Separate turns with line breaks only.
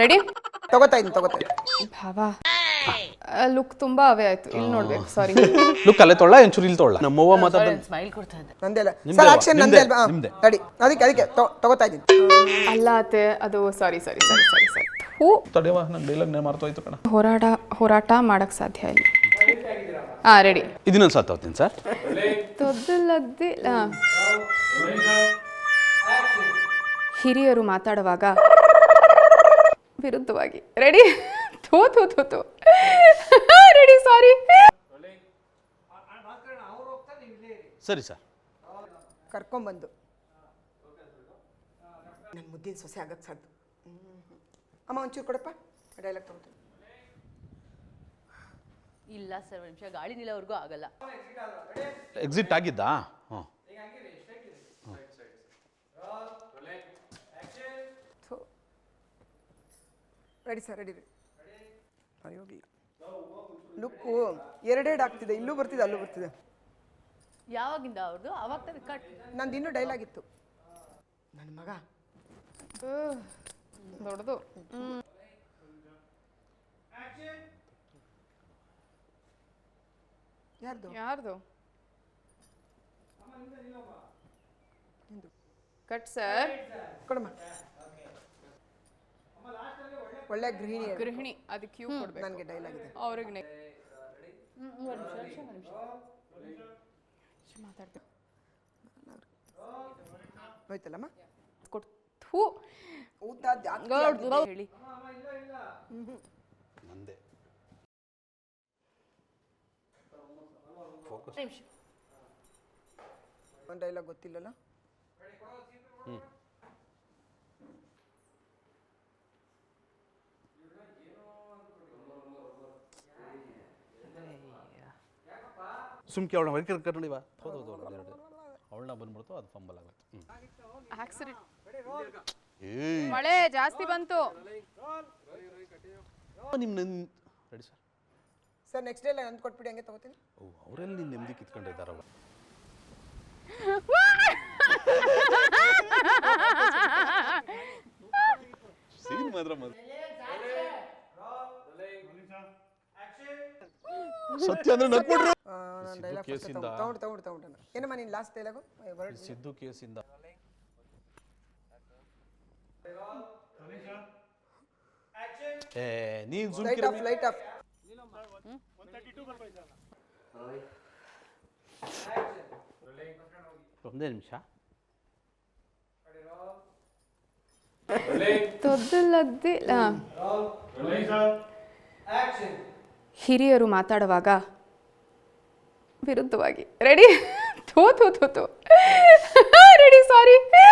Ready
ತಗೋತಾ ಇದ್ದೀನಿ
ಭಾವ ಲುಕ್ ತುಂಬಾ ಅವೇ ಆಯ್ತು ಇಲ್ಲಿ ನೋಡ್ಬೇಕು ಸಾರಿ
ಲುಕ್ ಅಲ್ಲೇ ತೊಳ್ಳ ಒಂಚೂರು ಇಲ್ಲಿ ತೊಳ್ಳ ನಮ್ಮವ್ವ ಮಾತಾಡ
ಸ್ಮೈಲ್ ಕೊಡ್ತಾ ಇದ್ದೆ.
ನಂದೆಲ್ಲ ಸರ್ ಆಕ್ಷನ್ ನಂದೆ ಅಲ್ವಾ ರೆಡಿ ಅದಕ್ಕೆ ತಗೋತಾ ಇದ್ದೀನಿ
ಅಲ್ಲ ಅತ್ತೆ ಅದು ಸಾರಿ ಹೂ
ತಡೆಯವ ನನ್ನ ಡೈಲಾಗ್ ಮರ್ತೋಯ್ತು ಕಣ.
ಹೋರಾಟ ಮಾಡಕ್ ಸಾಧ್ಯ ಇಲ್ಲ ರೆಡಿ
ಇದನ್ನೊಂದು ಸಾತ್ ಹೋಗ್ತೀನಿ ಸರ್.
ತೊದ್ದಲದ್ದಿಲ್ಲ ಹಿರಿಯರು ಮಾತಾಡುವಾಗ ವಿರುದ್ಧವಾಗಿ ರೆಡಿ ಥೂ ರೆಡಿ ಸಾರಿ
ಸರಿ ಸರ್.
ಕರ್ಕೊಂಬಂದು ನನ್ನ ಮುದ್ದಿನ ಸೊಸೆ ಆಗಕ್ಕೆ ಸಾಧ್ಯ ಅಮ್ಮ ಒಂಚೂರು ಕೊಡಪ್ಪ ಡೈಲಾಗ್ ತಗೋತೀನಿ.
ಇಲ್ಲ ಸರ್ ಒಂದು ನಿಮಿಷ ಗಾಳಿ ನಿಲ್ಲೋವರೆಗೂ ಆಗಲ್ಲ.
ಎಕ್ಸಿಟ್ ಆಗಿದ್ದಾ? ಹಾಂ
ರೆಡಿ ಸರ್ ರೆಡಿ ಹೋಗಿ ಲುಕ್ಕು ಎರಡೆರಡು ಆಗ್ತಿದೆ, ಇಲ್ಲೂ ಬರ್ತಿದೆ ಅಲ್ಲೂ ಬರ್ತಿದೆ.
ಯಾವಾಗಿಂದ ಅವ್ರದ್ದು ಅವಾಗ ತಾನೇ ಕಟ್.
ನಂದು ಇನ್ನೂ ಡೈಲಾಗ್ ಇತ್ತು. ನನ್ನ ಮಗ
ದೊಡ್ಡದು ಯಾರ್ದು ಕಟ್ ಸರ್
ಕೊಡಮ್ಮ. ಒಳ್ಳೆ
ಗೃಹಿಣಿ ಅದಕ್ಕೆ ಕ್ಯೂ ಕೊಡ್ಬೇಕು
ನನಗೆ ಡೈಲಾಗ್ ಇದೆ
ಅವ್ರಿಗೆ ಮಾತಾಡ್ಬೇಕು
ಹೋಯ್ತಲ್ಲಮ್ಮ
ಕೊಡ್ತು
ಊಟ
ಹೇಳಿ
ನಂದೆ
ಒಂದು ಡೈಲಾಗ್ ಗೊತ್ತಿಲ್ಲಲ್ಲ.
ಸುಮ್ಕೆ ಅವಳ ವೈಕರ್ ಕರ್ನಡಿವ ಅವಳನ್ನ ಬಂದ್ಬಿಡ್ತು ಅದು ಫಂಬಲ್ ಆಗುತ್ತೆ.
ಆಕ್ಸಿಡೆಂಟ್ ಮಳೆ ಜಾಸ್ತಿ ಬಂತು
ನಿಮ್ಮ ready sir.
Sir next day ನಂದು ಕೊಟ್ಬಿಡಿ ಹಂಗೆ ತಗೋತೀನಿ.
ಓ ಅವರೆಲ್ಲಿ ನಿನ್ನ ನೆಮ್ಮದಿ ಕಿತ್ಕೊಂಡಿದ್ದಾರವ. ಸೀನ್ ಮಾತ್ರ ಸತ್ಯ ಅಂದ್ರೆ ನಕ್ಬಿಟ್ರು.
ಡೈಲಾಗ್ ತಗೊಂಡು ಏನಮ್ಮ ನೀನು ಲಾಸ್ಟ್ ಡೈಲಾಗು
ಸಿದ್ದು ಕೇಸಿಂದ ನೀನ್
ಲೈಟ್ ಆಫ್
ಒಂದೇ ನಿಮಿಷ.
ತೊದ್ದಲದ್ದಿಲ್ಲ ಹಿರಿಯರು ಮಾತಾಡುವಾಗ ವಿರುದ್ಧವಾಗಿ ರೆಡಿ ಥೂ ರೆಡಿ ಸಾರಿ